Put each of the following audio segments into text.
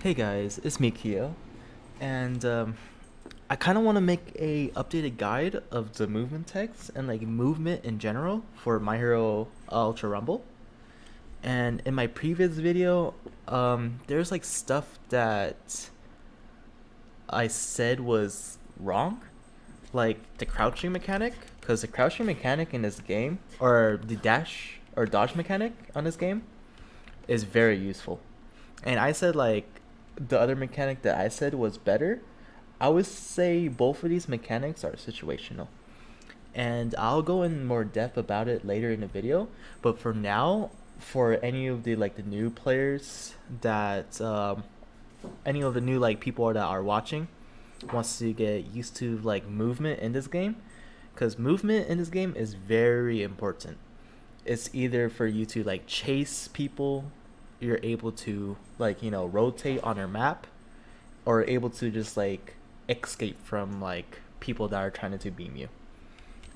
Hey guys, it's me Kyo, and I kind of want to make a updated guide of the movement text and like movement in general for My Hero Ultra Rumble. And in my previous video, there's like stuff that I said was wrong, like the crouching mechanic, because the crouching mechanic in this game, or the dash or dodge mechanic on this game, is very useful. And I said like the other mechanic that I said was better. I would say both of these mechanics are situational. And I'll go in more depth about it later in the video. But for now, for any of the like the new players that any of the new like people that are watching wants to get used to like movement in this game, because movement in this game is very important. It's either for you to like chase people, you're able to like rotate on your map, or able to just like escape from like people that are trying to beam you.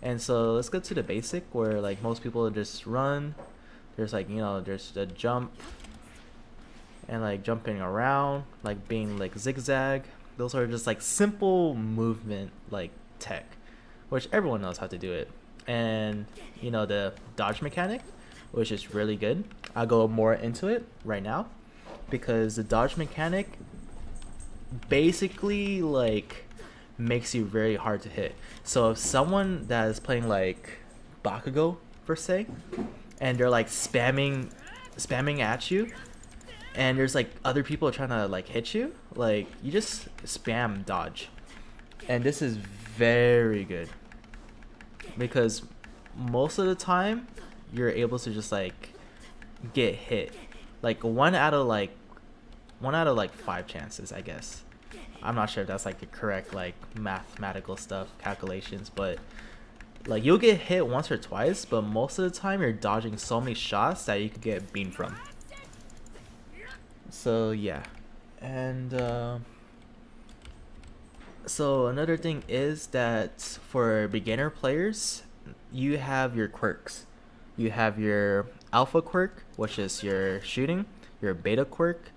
And so let's go to the basic where like most people just run. There's like there's the jump and like jumping around, like being like zigzag. Those are just like simple movement like tech, which everyone knows how to do it. And the dodge mechanic, which is really good. I'll go more into it right now because the dodge mechanic basically like makes you very hard to hit. So if someone that is playing like Bakugo per se, and they're like spamming at you, and there's like other people trying to like hit you, like you just spam dodge. And this is very good because most of the time you're able to just like get hit like one out of like five chances, I guess. I'm not sure if that's like the correct like mathematical stuff calculations, but like you'll get hit once or twice, but most of the time you're dodging so many shots that you could get beamed from. So yeah. And so another thing is that for beginner players, you have your quirks. You have your alpha quirk, which is your shooting, your beta quirk,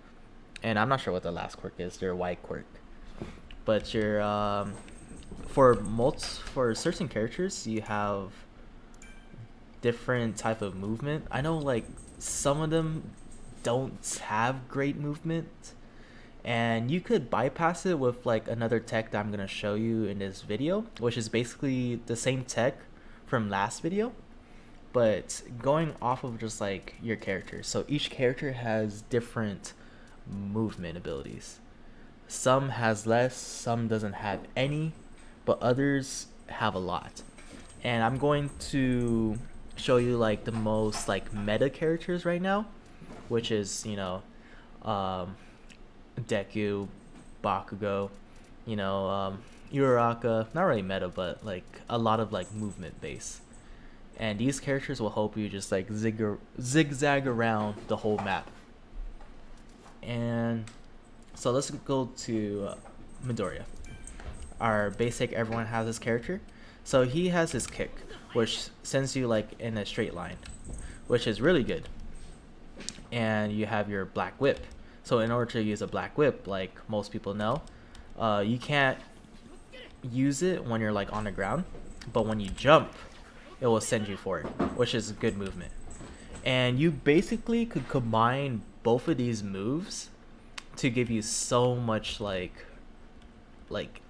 and I'm not sure what the last quirk is, your white quirk. But your for certain characters, you have different type of movement. I know like some of them don't have great movement, and you could bypass it with like another tech that I'm gonna show you in this video, which is basically the same tech from last video, but going off of just like your character. So each character has different movement abilities. Some has less, some doesn't have any, but others have a lot. And I'm going to show you like the most like meta characters right now, which is um, Deku, Bakugo, Uraraka. Not really meta, but like a lot of like movement base. And these characters will help you just like zigzag around the whole map. And so let's go to Midoriya. Our basic, everyone has this character. So he has his kick, which sends you like in a straight line, which is really good. And you have your black whip. So in order to use a black whip, like most people know, you can't use it when you're like on the ground, but when you jump, it will send you forward, which is good movement. And you basically could combine both of these moves to give you so much like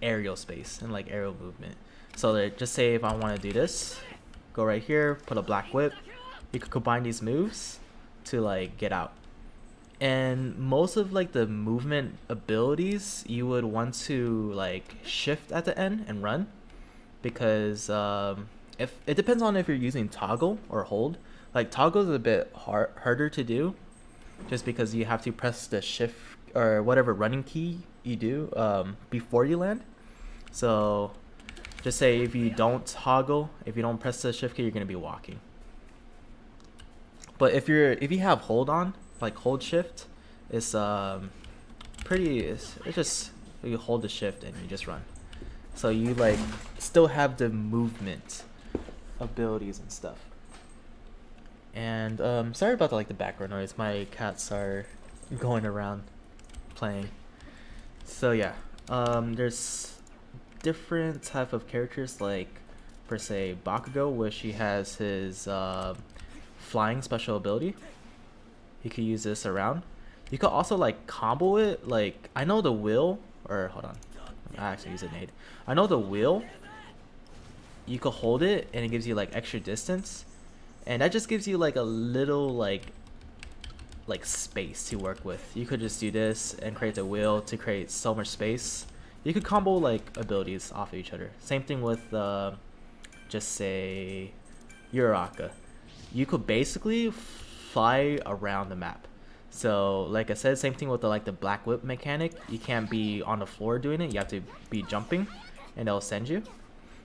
aerial space and like aerial movement. So that just say if I want to do this, go right here, put a black whip, you could combine these moves to like get out. And most of like the movement abilities, you would want to like shift at the end and run, because if it depends on if you're using toggle or hold. Like toggle is a bit harder to do, just because you have to press the shift or whatever running key you do before you land. So just say if you don't toggle, if you don't press the shift key, you're gonna be walking. But if you have hold on, like hold shift, it's it's just you hold the shift and you just run. So you like still have the movement abilities and stuff. And sorry about the background noise. My cats are going around playing. So yeah, there's different type of characters like per se Bakugo, which he has his flying special ability. You could use this around. You could also like combo it. Like I know the wheel, or hold on, I actually use a nade. I know the wheel. You could hold it and it gives you like extra distance, and that just gives you like a little like space to work with. You could just do this and create the wheel to create so much space. You could combo like abilities off of each other. Same thing with just say Uraraka. You could basically fly around the map. So like I said, same thing with the like the black whip mechanic. You can't be on the floor doing it. You have to be jumping, and it'll send you.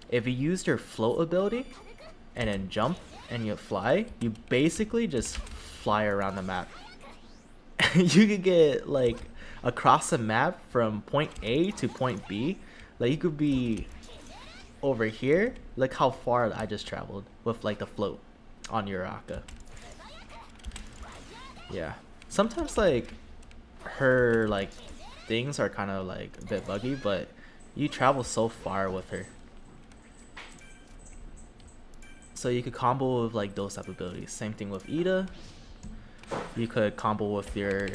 If you use your float ability and then jump and you fly, you basically just fly around the map. You could get like across the map from point A to point B. Like you could be over here. Look how far I just traveled with like the float on Uraraka. Yeah. Sometimes like her like things are kind of like a bit buggy, but you travel so far with her. So you could combo with like those type of abilities. Same thing with Ida. You could combo with your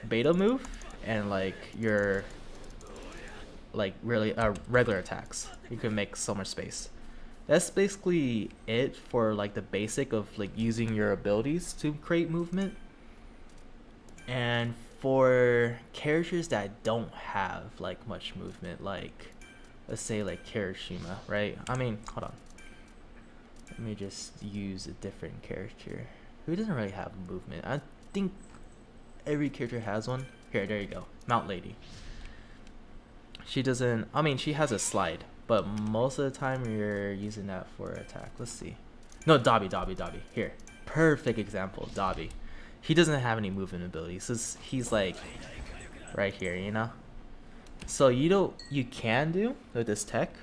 beta move and like your like really regular attacks. You can make so much space. That's basically it for like the basic of like using your abilities to create movement. And for characters that don't have like much movement, like let's say like Kirishima, right? I mean, hold on. Let me just use a different character who doesn't really have movement. I think every character has one. Here, there you go. Mount Lady. She doesn't, I mean, she has a slide, but most of the time you're using that for attack. Let's see. No, Dabi. Here. Perfect example, Dabi. He doesn't have any movement abilities. He's like right here, you know? So you can do with this tech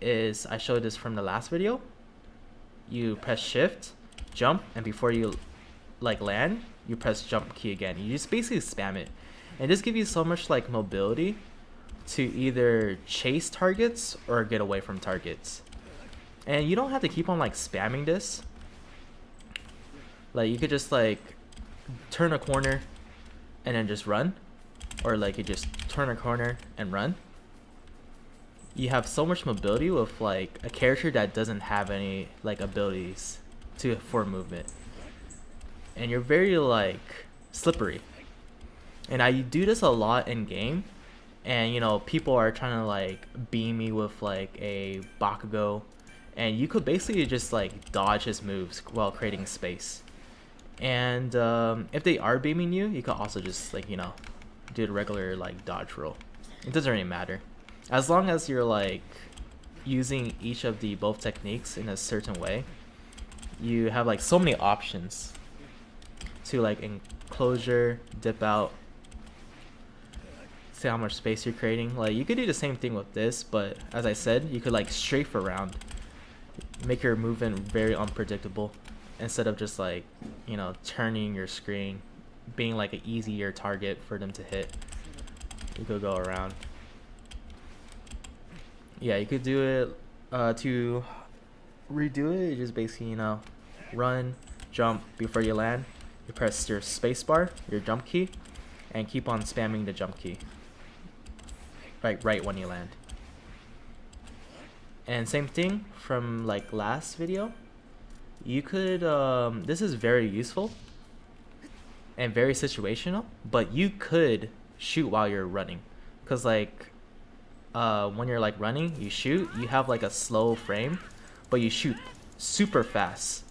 is, I showed this from the last video. You press shift, jump, and before you like land, you press jump key again. You just basically spam it, and just give you so much like mobility to either chase targets or get away from targets. And you don't have to keep on like spamming this. Like you could just like turn a corner and then just run, or like you just turn a corner and run. You have so much mobility with like a character that doesn't have any like abilities for movement, and you're very like slippery. And I do this a lot in game, and you know people are trying to like beam me with like a Bakugo, and you could basically just like dodge his moves while creating space. And if they are beaming you, you could also just like, you know, do the regular like dodge roll. It doesn't really matter, as long as you're like using each of the both techniques in a certain way. You have like so many options to like enclosure, dip out, see how much space you're creating. Like you could do the same thing with this, but as I said, you could like strafe around, make your movement very unpredictable, instead of just like, you know, turning your screen, being like an easier target for them to hit. You could go around. Yeah, you could do it to redo it. You just basically, you know, run, jump before you land. You press your space bar, your jump key, and keep on spamming the jump key right when you land. And same thing from like last video. You could this is very useful and very situational, but you could shoot while you're running, because like when you're like running, you shoot, you have like a slow frame, but you shoot super fast.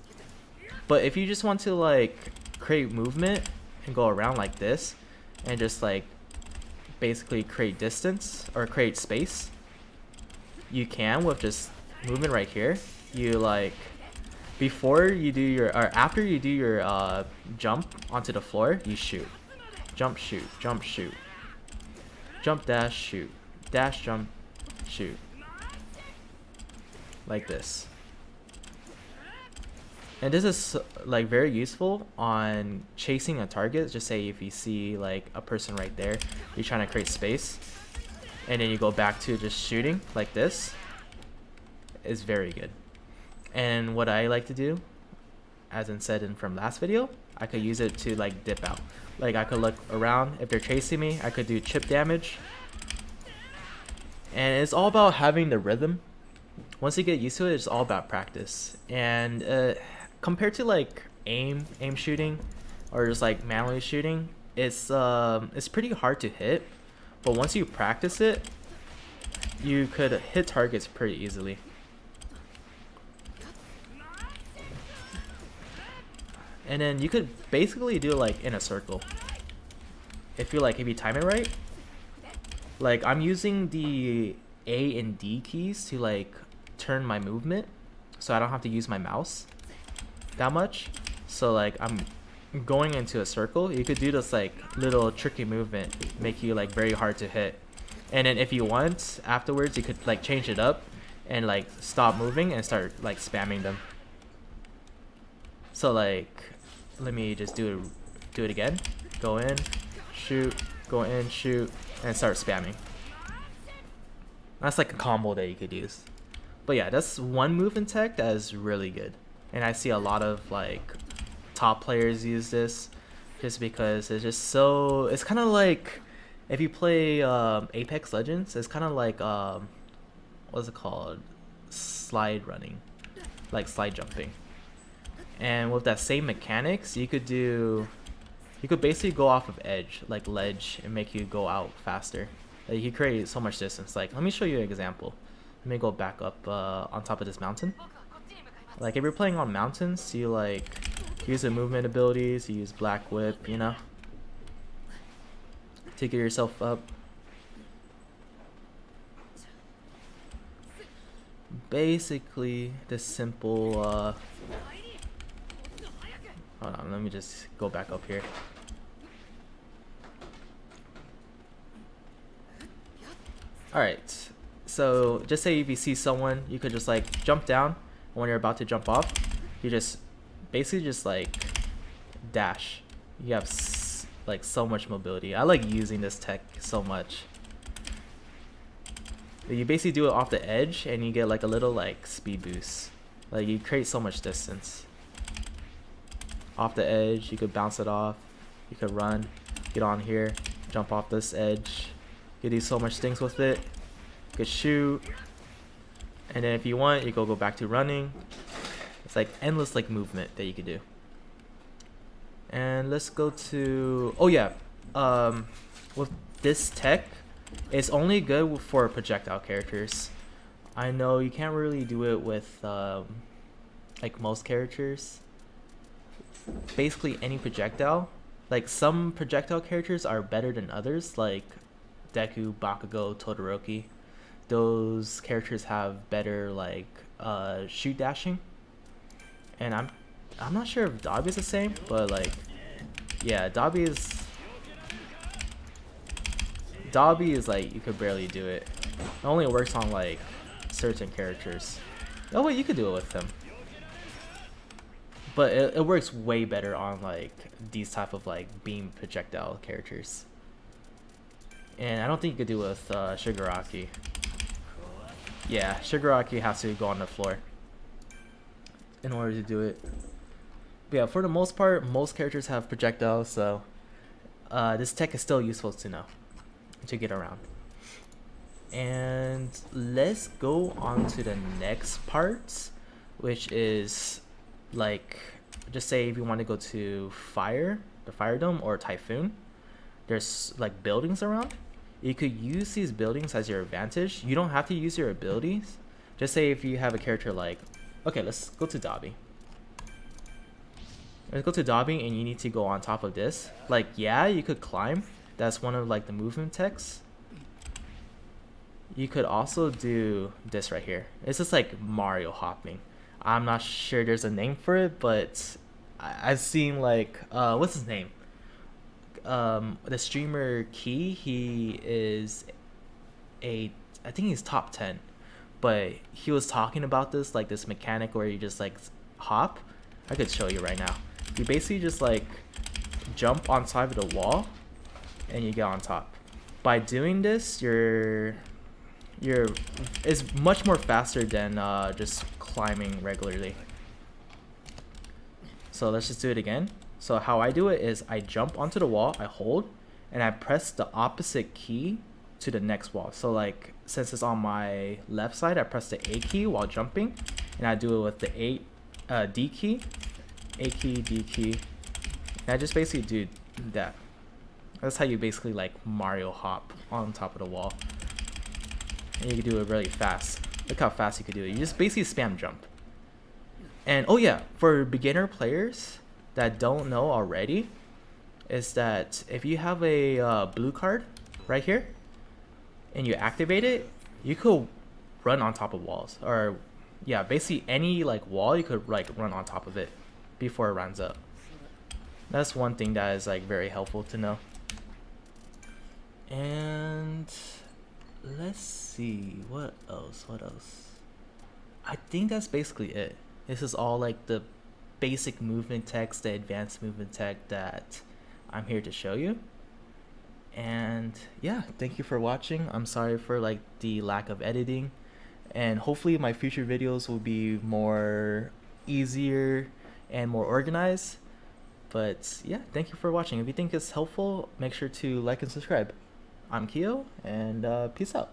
But if you just want to like create movement and go around like this and just like basically create distance or create space, you can with just movement right here. You like before you do your, or after you do your jump onto the floor, you shoot. Jump, shoot, jump, shoot. Jump, dash, shoot. Dash, jump, shoot. Like this. And this is like very useful on chasing a target. Just say if you see like a person right there, you're trying to create space, and then you go back to just shooting like this, is very good. And what I like to do, as in said in from last video, I could use it to like dip out. Like I could look around, if they're chasing me, I could do chip damage. And it's all about having the rhythm. Once you get used to it, it's all about practice. And compared to like aim shooting or just like manually shooting, it's pretty hard to hit. But once you practice it, you could hit targets pretty easily. And then you could basically do it like in a circle. If you time it right. Like I'm using the A and D keys to like turn my movement, so I don't have to use my mouse that much. So like I'm going into a circle. You could do this like little tricky movement, make you like very hard to hit. And then if you want, afterwards you could like change it up and like stop moving and start like spamming them. So like, let me just do it again. Go in, shoot, go in, shoot, and start spamming. That's like a combo that you could use. But yeah, that's one movement tech that is really good. And I see a lot of like top players use this just because it's just so, it's kind of like if you play Apex Legends, it's kind of like what's it called, slide running, like slide jumping. And with that same mechanics, you could basically go off of edge, like ledge, and make you go out faster. Like you could create so much distance. Like, let me show you an example. Let me go back up on top of this mountain. Like if you're playing on mountains, you like use the movement abilities, you use Black Whip, you know, to get yourself up. Basically, this simple hold on, let me just go back up here. Alright, so just say if you see someone, you could just like jump down, and when you're about to jump off, you just basically just like dash. You have like so much mobility. I like using this tech so much. You basically do it off the edge and you get like a little like speed boost. Like you create so much distance. Off the edge, you could bounce it off, you could run, get on here, jump off this edge. You could do so much things with it. You could shoot, and then if you want, you could go back to running. It's like endless like movement that you could do. And let's go to, oh yeah, with this tech, it's only good for projectile characters. I know you can't really do it with like most characters. Basically any projectile. Like some projectile characters are better than others, like Deku, Bakugo, Todoroki. Those characters have better like shoot dashing. And I'm not sure if Dobby is the same, but like yeah, Dobby is like you could barely do it. It only works on like certain characters. Oh wait, you could do it with them. But it works way better on like these type of like beam projectile characters. And I don't think you could do it with Shigaraki. Yeah, Shigaraki has to go on the floor in order to do it. But yeah, for the most part, most characters have projectiles, so this tech is still useful to know, to get around. And let's go on to the next part, which is like, just say if you want to go to the Fire Dome or Typhoon, there's like buildings around. You could use these buildings as your advantage. You don't have to use your abilities. Just say if you have a character like, okay, let's go to Dobby. Let's go to Dobby and you need to go on top of this. Like, yeah, you could climb. That's one of like the movement techs. You could also do this right here. It's just like Mario hopping. I'm not sure there's a name for it, but I've seen like, what's his name? The streamer Key, he is I think he's top 10, but he was talking about this, like this mechanic where you just like hop, I could show you right now. You basically just like jump on top of the wall and you get on top. By doing this, you're is much more faster than just climbing regularly. So let's just do it again. So how I do it is I jump onto the wall, I hold, and I press the opposite key to the next wall. So like since it's on my left side, I press the A key while jumping, and I do it with the D key, A key, D key. And I just basically do that. That's how you basically like Mario hop on top of the wall. And you can do it really fast. Look how fast you can do it. You just basically spam jump. And oh yeah, for beginner players that don't know already, is that if you have a blue card right here and you activate it, you could run on top of walls, or yeah, basically any like wall you could like run on top of it before it runs up. That's one thing that is like very helpful to know. And let's see, what else? I think that's basically it. This is all like the basic movement text, the advanced movement tech that I'm here to show you. And yeah, thank you for watching. I'm sorry for like the lack of editing, and hopefully my future videos will be more easier and more organized. But yeah, thank you for watching. If you think it's helpful, make sure to like and subscribe. I'm Keo, and peace out.